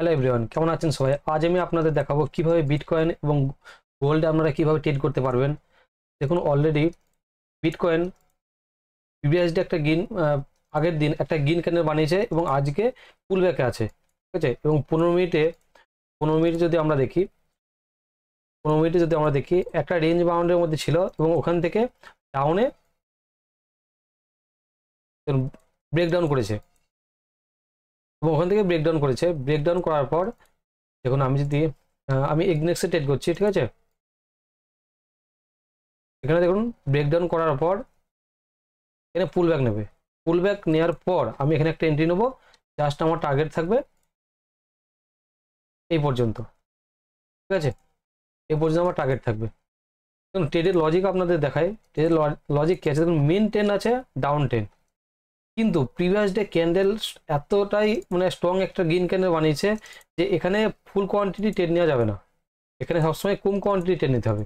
Hello everyone, কেমন আছেন সবাই? আজ আমি আপনাদের দেখাবো কিভাবে বিটকয়েন এবং গোল্ডে আপনারা কিভাবে ট্রেড করতে পারবেন। দেখুন, অলরেডি বিটকয়েন প্রিভিয়াস ডে একটা আগের দিন একটা গ্রিন ক্যান্ডেল বানিয়েছে এবং আজকে পুল ব্যাকে আছে, ঠিক আছে। এবং 15 মিনিট যদি আমরা দেখি, 15 মিনিটে যদি আমরা দেখি একটা রেঞ্জ বাউন্ডের মধ্যে ছিল এবং ওখান থেকে ডাউনে ব্রেকডাউন করেছে এবং ওখান থেকে ব্রেকডাউন করার পর দেখুন, আমি এগনেক্সে ট্রেড করছি, ঠিক আছে। এখানে দেখুন ব্রেকডাউন করার পর এখানে পুল ব্যাক নেবে। পুল ব্যাক নেওয়ার পর আমি এখানে একটা এন্ট্রি নেবো। জাস্ট আমার টার্গেট থাকবে এই পর্যন্ত, ঠিক আছে। এই পর্যন্ত আমার টার্গেট থাকবে। দেখুন ট্রেডের লজিক আপনাদের দেখায়। ট্রেডের লজিক কী আছে দেখুন, মেন টেন আছে, ডাউন টেন। কিন্তু প্রিভিয়াস ডে ক্যান্ডেল এতটাই স্ট্রং একটা গ্রিন ক্যান্ডেল বানিয়েছে যে এখানে ফুল কোয়ান্টিটি ট্রেড নেওয়া যাবে না। এখানে সবসময় কম কোয়ান্টিটি ট্রেড নিতে হবে,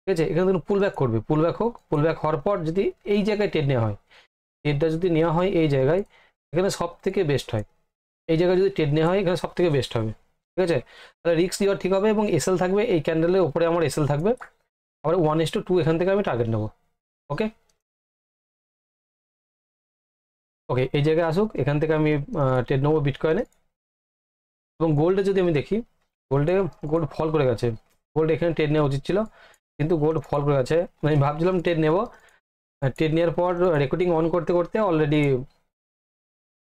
ঠিক আছে। এখানে দেখুন পুল ব্যাক করবে, পুল ব্যাক হোক, পুল ব্যাক হওয়ার পর যদি এই জায়গায় ট্রেড নেওয়া হয়, ট্রেডটা যদি নেওয়া হয় এই জায়গায়, এখানে সব থেকে বেস্ট হয়। এই জায়গায় যদি ট্রেড নেওয়া হয় এখানে সব থেকে বেস্ট হবে, ঠিক আছে। তাহলে রিস্ক দেওয়া ঠিক হবে এবং এসএল থাকবে, এই ক্যান্ডেলের উপরে আমার এসএল থাকবে। আবার 1:2 এখান থেকে আমি টার্গেট নেবো। ওকে ওকে এই জায়গায় আসুক, এখান থেকে আমি ট্রেড নেবো বিটকয়েনে। এবং গোল্ডে যদি আমি দেখি, গোল্ড ফল করে গেছে। গোল্ড এখানে ট্রেড নেওয়া উচিত ছিল, কিন্তু গোল্ড ফল করে গেছে। আমি ভাবছিলাম ট্রেড নেবো, ট্রেড নেওয়ার পর রেকর্ডিং অন করতে করতে অলরেডি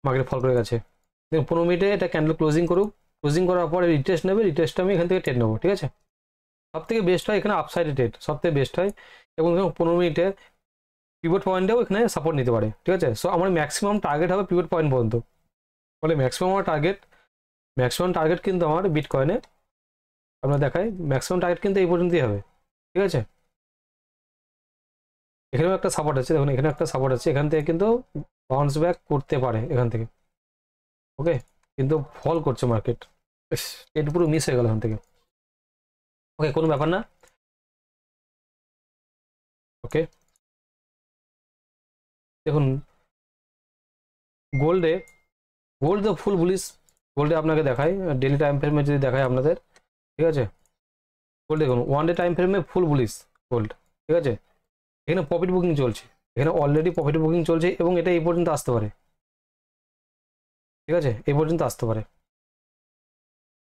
মার্কেট ফল করে গেছে। দেখুন 15 মিনিটে এটা ক্যান্ডেল ক্লোজিং করুক, ক্লোজিং করার পর রিটেস্ট নেবে, রিটেস্টটা আমি এখান থেকে ট্রেড নেবো, ঠিক আছে। সব থেকে বেস্ট হয় এখানে আপসাইডে ট্রেড, সব থেকে বেস্ট হয়। এবং 15 মিনিটে পিভট পয়েন্টেও এখানে সাপোর্ট নিতে পারে, ঠিক আছে। সো আমার ম্যাক্সিমাম টার্গেট হবে পিভট পয়েন্ট পর্যন্ত। ফলে ম্যাক্সিমাম টার্গেট কিন্তু আমার বিটকয়েনে আপনার দেখায়, ম্যাক্সিমাম টার্গেট কিন্তু এই পর্যন্তই হবে, ঠিক আছে। এখানেও একটা সাপোর্ট আছে, দেখুন এখানে একটা সাপোর্ট আছে, এখান থেকে কিন্তু বাউন্স ব্যাক করতে পারে এখান থেকে। ওকে, কিন্তু ফল করছে মার্কেট, এটা পুরো মিস হয়ে গেল এখান থেকে। ওকে, কোনো ব্যাপার না। ওকে, দেখুন গোল্ড তো ফুল বুলিশ। গোল্ডে আপনাকে দেখায় ডেলি টাইম ফ্রেমে যদি দেখায় আপনাদের, ঠিক আছে। গোল্ড দেখুন 1 ডে টাইম ফ্রেমে ফুল বুলিশ গোল্ড, ঠিক আছে। এখানে প্রফিট বুকিং চলছে, এখানে অলরেডি প্রফিট বুকিং চলছে এবং এটা এই পর্যন্ত আসতে পারে, ঠিক আছে। এই পর্যন্ত আসতে পারে।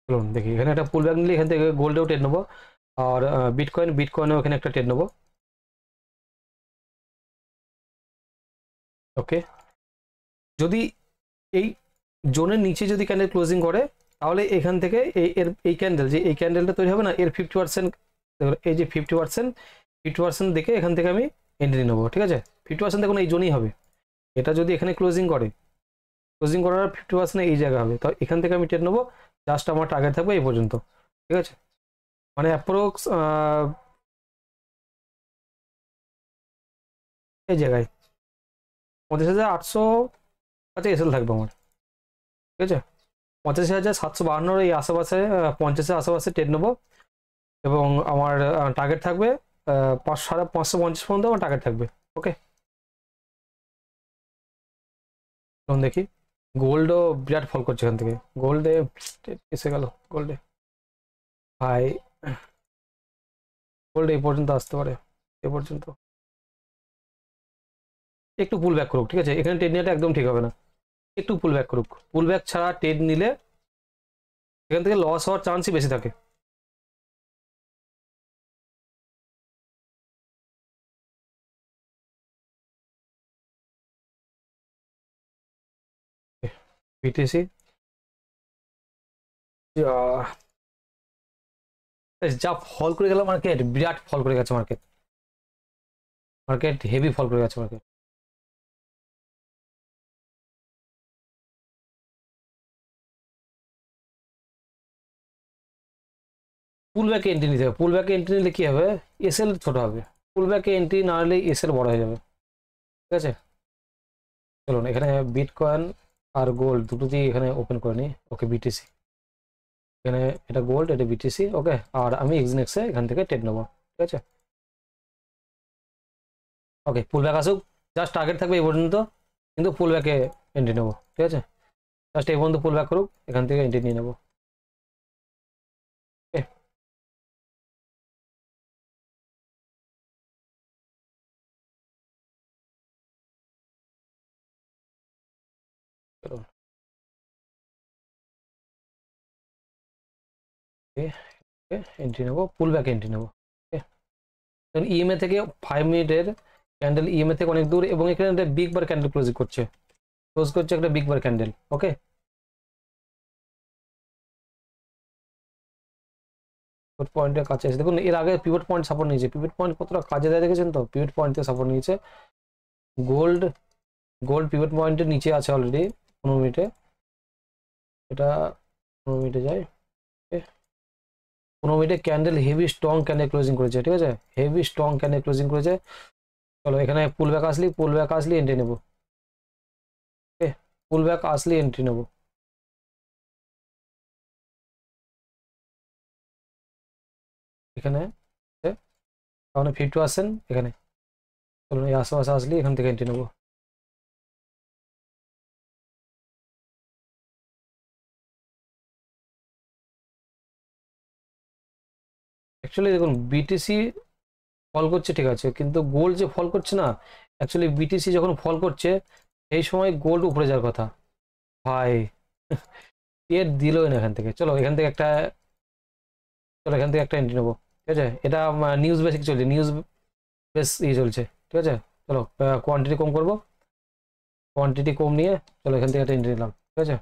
চলুন দেখি, এখানে একটা পুল ব্যাক নিলে এখান থেকে গোল্ডেও ট্রেড নেবো, আর বিটকয়েনেও এখানে একটা ট্রেড নেবো। ওকে, যদি এই জোনের নিচে যদি ক্যান্ডেল ক্লোজিং করে, তাহলে এখান থেকে এই ক্যান্ডেলটা তৈরি হবে না, এর 50%, এই যে 50% দেখে এখান থেকে আমি এন্ট্রি নেবো, ঠিক আছে। 50% দেখুন এই জোনই হবে। এটা যদি এখানে ক্লোজিং করার 50% এই জায়গা হবে, তো এখান থেকে আমি ট্রেড নেবো। জাস্ট আমার টার্গেট থাকবে এই পর্যন্ত, ঠিক আছে। অ্যাপ্রক্স এই জায়গায় 25,800 কাছে এসএল থাকবে আমার, ঠিক আছে। 85,752 এই আশেপাশে, 50-এর আশেপাশে ট্রেড নেবো এবং আমার টার্গেট থাকবে 550 পর্যন্ত আমার টার্গেট থাকবে। ওকে, তখন দেখি গোল্ডও বিরাট ফল করছে এখান থেকে। গোল্ডে এসে গেল, ভাই গোল্ড এই পর্যন্ত আসতে পারে, এ পর্যন্ত একটু পুল ব্যাক করুক, ঠিক আছে। এখানে ট্রেড নেওয়াটা একদম ঠিক হবে না, একটু পুল ব্যাক করুক। পুল ব্যাক ছাড়া ট্রেড নিলে এখান থেকে লস হওয়ার চান্সই বেশি থাকে। বিটিসি যা ফল করে গেল মার্কেট, বিরাট ফল করে গেছে মার্কেট হেভি ফল করে গেছে মার্কেট। পুল ব্যাকে এন্ট্রি নিতে হবে। পুল ব্যাকে এন্ট্রি নিলে কি হবে, এসএল ছোট হবে। পুল ব্যাকে এন্ট্রি না নিলে এসএল বড় হয়ে যাবে, ঠিক আছে। চলুন এখানে বিটকয়েন আর গোল্ড দুটোতেই এখানে ওপেন করে নিই। ওকে, বিটিসি এখানে, এটা গোল্ড, এটা বিটিসি। ওকে, আর আমি এক্সনেক্সে এখান থেকে ট্রেড নেবো, ঠিক আছে। ওকে, পুল ব্যাক আসুক, জাস্ট টার্গেট থাকবে এই পর্যন্ত, কিন্তু পুল ব্যাকে এন্ট্রি নেবো, ঠিক আছে। জাস্ট এই পর্যন্ত পুল ব্যাক করুক, এখান থেকে এন্ট্রি নিয়ে নেবো। এন্ট্রি নেবো, পুল ব্যাক এন্ট্রি নেবো। ইএমএ থেকে 5 মিনিটের ক্যান্ডেল, ইএমএ থেকে অনেক দূর, এবং এখানে একটা বিগ বার ক্যান্ডেল ক্লোজ করছে একটা বিগ বার ক্যান্ডেল। ওকে, পিভট পয়েন্টের কাছে আছে, দেখুন এর আগে পিভট পয়েন্ট সাপোর্ট নিয়েছে, পিভট পয়েন্ট কতটা কাজে দেয় দেখেছেন তো, পিভট পয়েন্ট থেকে সাপোর্ট নিয়েছে। গোল্ড গোল্ড পিভট পয়েন্টের নিচে আছে অলরেডি 15 মিনিটে, এটা 15 মিনিটে যায়। 15 মিনিটে candle heavy strong candle closing করেছে, ঠিক আছে, হেভি স্ট্রং ক্যান্ডেল ক্লোজিং করেছে। চলো এখানে পুল ব্যাক আসলি এন্ট্রি নেবো। ওকে, পুল ব্যাক আসলি এন্ট্রি নেবো। এখানে তাহলে 50% এখানে, চলুন এই আশেপাশে আসলি এখান থেকে এন্ট্রি নেবো। অ্যাকচুয়ালি দেখুন বিটিসি ফল করছে ঠিক আছে, কিন্তু গোল্ড যে ফল করছে না, অ্যাকচুয়ালি বিটিসি যখন ফল করছে এই সময় গোল্ড উপরে যাওয়ার কথা ভাই। এর দিলই না এখান থেকে। চলো এখান থেকে একটা এন্ট্রি নেবো, ঠিক আছে, এটা নিউজ বেসিক চলছে, নিউজ বেস ইয়ে চলছে, ঠিক আছে। চলো কোয়ান্টিটি কম করবো, কোয়ান্টিটি কম নিয়ে চলো এখান থেকে একটা এন্ট্রি নিলাম, ঠিক আছে।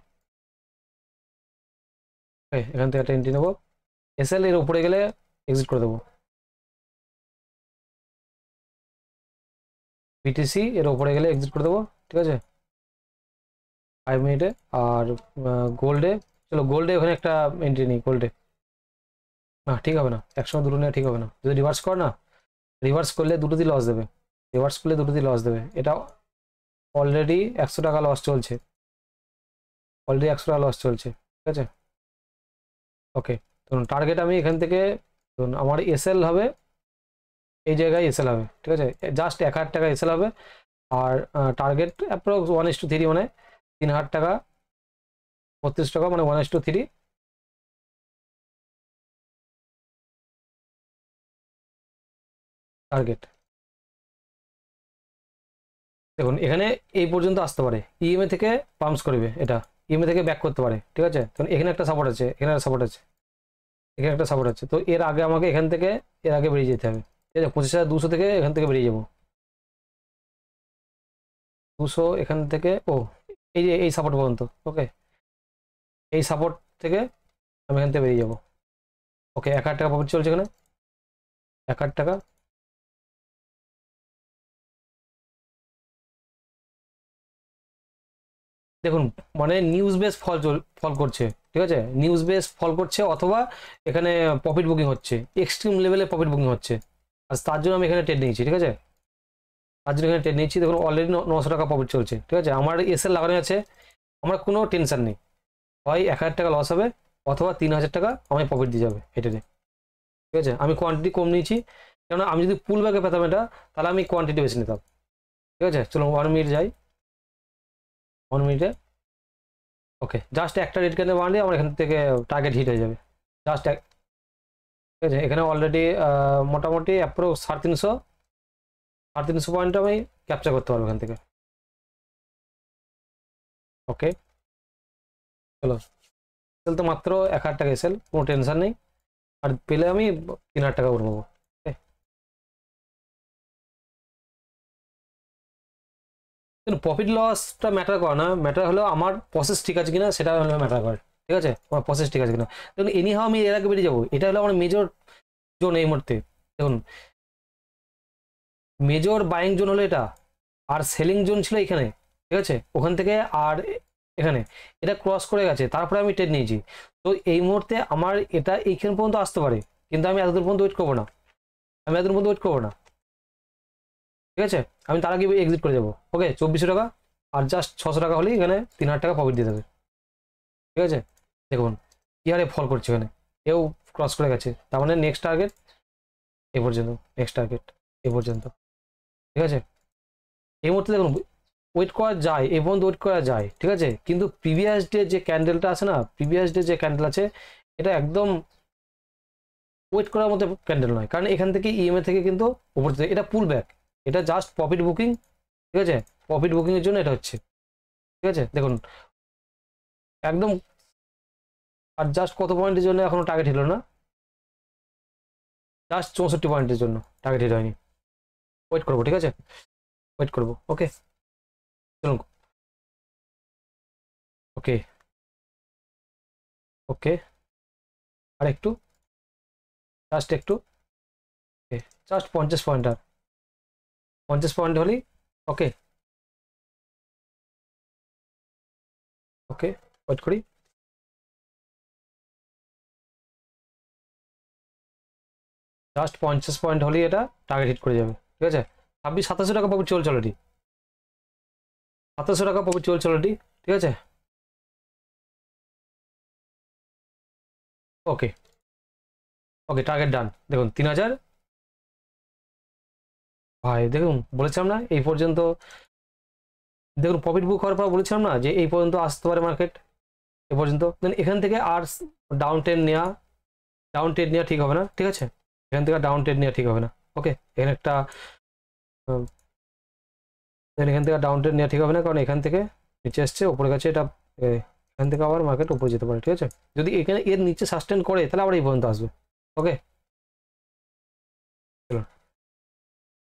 এখান থেকে একটা এন্ট্রি নেবো, এসএল এর উপরে গেলে এক্সিট করে দেবো, বিটিসি এর উপরে গেলে এক্সিট করে দেবো, ঠিক আছে 5 মিনিটে। আর গোল্ডে, চলো গোল্ডে ওখানে একটা এন্ট্রি নিই গোল্ডে। না ঠিক হবে না, একসঙ্গে দুটো নেওয়া ঠিক হবে না, যদি রিভার্স কর না, রিভার্স করলে দুটোতেই লস দেবে, এটা অলরেডি 100 টাকা লস চলছে, ঠিক আছে। ওকে, ধরুন টার্গেট আমি এখান থেকে, ধরুন আমার এসএল হবে এই জায়গায়, এসএল হবে, ঠিক আছে, জাস্ট 1,000 টাকা এসএল হবে। আর টার্গেট অ্যাপ্রক্স 1:3, মানে 3,000 টাকা, 32 টাকা, মানে 1:3 টার্গেট। দেখুন এখানে এই পর্যন্ত আসতে পারে, ইএমএ থেকে পাম্পস করবে, এটা ইএমএ থেকে ব্যাক করতে পারে, ঠিক আছে। কারণ এখানে একটা সাপোর্ট আছে, এখানে একটা সাপোর্ট আছে, এখানে একটা সাপোর্ট আছে, তো এর আগে আমাকে এখান থেকে এর আগে বেরিয়ে যেতে হবে, ঠিক আছে। 25,200 থেকে এখান থেকে বেরিয়ে যাবো, 200 এখান থেকে, ও এই যে এই সাপোর্ট পর্যন্ত, ওকে, এই সাপোর্ট থেকে আমি এখান থেকে বেরিয়ে যাবো। ওকে, 1,000 টাকা প্রফিট চলছে এখানে, 1,000 টাকা। দেখুন মানে নিউজ বেস ফল করছে, ঠিক আছে, নিউজ বেস ফল করছে, অথবা এখানে প্রফিট বুকিং হচ্ছে, এক্সট্রিম লেভেলে প্রফিট বুকিং হচ্ছে, আর তার জন্য আমি এখানে ট্রেড নিয়েছি, ঠিক আছে, তার জন্য এখানে ট্রেড নিয়েছি। দেখুন অলরেডি 900 টাকা প্রফিট চলছে, ঠিক আছে, আমার এসএল লাগানো আছে, আমার কোনো টেনশন নেই, হয় 1,000 টাকা লস হবে, অথবা 3,000 টাকা আমায় প্রফিট দিয়ে যাবে এটাতে, ঠিক আছে। আমি কোয়ান্টিটি কম নিয়েছি, কেননা আমি যদি পুল ব্যাকে পেতাম এটা, তাহলে আমি কোয়ান্টিটি বেশি নিতাম, ঠিক আছে। চলো 1 মিনিট যাই, 1 মিনিটে, ওকে, জাস্ট একটা রেড ক্যান্ডেল বানালে আমার এখান থেকে টার্গেট হিট হয়ে যাবে, জাস্ট ঠিক আছে। এখানে অলরেডি মোটামুটি অ্যাপ্রোক্স 350 পয়েন্ট আমি ক্যাপচার করতে পারবো এখান থেকে। ওকে, চলো এসেল তো মাত্র 1,000 টাকা এসেল, কোনো টেনশন নেই, আর পেলে আমি 3,000 টাকা করে নেবো। কিন্তু প্রফিট লসটা ম্যাটার করে না, ম্যাটার হলো আমার প্রসেস ঠিক আছে কিনা, সেটা হলো ম্যাটার করে, ঠিক আছে, আমার প্রসেস ঠিক আছে কিনা। দেখুন এনিহাও আমি এর আগে বেরিয়ে যাবো, এটা হলো আমার মেজর জোন এই মুহূর্তে। দেখুন মেজর বাইং জোন হলো এটা, আর সেলিং জোন ছিল এখানে, ঠিক আছে, ওখান থেকে আর এখানে এটা ক্রস করে গেছে, তারপরে আমি ট্রেড নিয়েছি। তো এই মুহূর্তে আমার এটা এইখান পর্যন্ত আসতে পারে, কিন্তু আমি এতদূর পর্যন্ত ওয়েট করবো না, ঠিক আছে, আমি তার আগে এক্সিট করে যাবো। ওকে, 2,400 টাকা, আর জাস্ট 600 টাকা হলেই এখানে 3,000 টাকা প্রফিট দিয়ে দেবে, ঠিক আছে। দেখুন কি হারে ফল করছে এখানে, কেউ ক্রস করে গেছে, তার মানে নেক্সট টার্গেট এ পর্যন্ত, ঠিক আছে। এই মুহূর্তে দেখুন ওয়েট করা যায়, এই পর্যন্ত ওয়েট করা যায়, ঠিক আছে, কিন্তু প্রিভিয়াস ডে যে ক্যান্ডেলটা আছে না, এটা একদম ওয়েট করার মতো ক্যান্ডেল নয়, কারণ এখান থেকে ইএমএ থেকে কিন্তু উপর থেকে এটা পুল ব্যাক, এটা জাস্ট প্রফিট বুকিং, ঠিক আছে, প্রফিট বুকিং এর জন্য এটা হচ্ছে, ঠিক আছে। দেখুন একদম আর জাস্ট কত পয়েন্টের জন্য এখনো টার্গেট হিল না, জাস্ট 64 পয়েন্টের জন্য টার্গেট হিট হয়নি। ওয়েট করবো, ঠিক আছে, ওয়েট করবো। ওকে চলুন, ওকে ওকে আর একটু, জাস্ট একটু, ওকে জাস্ট 50 পয়েন্ট, আর 50 পয়েন্ট হলেই ওকে। ওকে ওয়েট করি, জাস্ট 50 পয়েন্ট হলেই এটা টার্গেট হিট করে যাবে, ঠিক আছে। 2700 টাকা প্রফিট চলছে অলরেডি, 2700 টাকা প্রফিট চলছে অলরেডি, ঠিক আছে। ওকে ওকে টার্গেট ডান, দেখুন 3000। ভাই দেখুন বলেছিলাম না এই পর্যন্ত, দেখুন প্রফিট বুক হওয়ার পর বলেছিলাম না যে এই পর্যন্ত আসতে পারে মার্কেট, এ পর্যন্ত। দেন এখান থেকে আর ডাউন ট্রেন্ড নেওয়া, ডাউন ট্রেন্ড নেওয়া ঠিক হবে না, ঠিক আছে, এখান থেকে ডাউন ট্রেন্ড নেওয়া ঠিক হবে না। ওকে এখানে একটা এখান থেকে ডাউন ট্রেন্ড নেওয়া ঠিক হবে না, কারণ এখান থেকে নিচে এসছে উপরে গেছে, এটা এখান থেকে আবার মার্কেট উপরে যেতে পারে, ঠিক আছে। যদি এখানে এর নিচে সাস্টেন করে তাহলে আবার এই পর্যন্ত আসবে। ওকে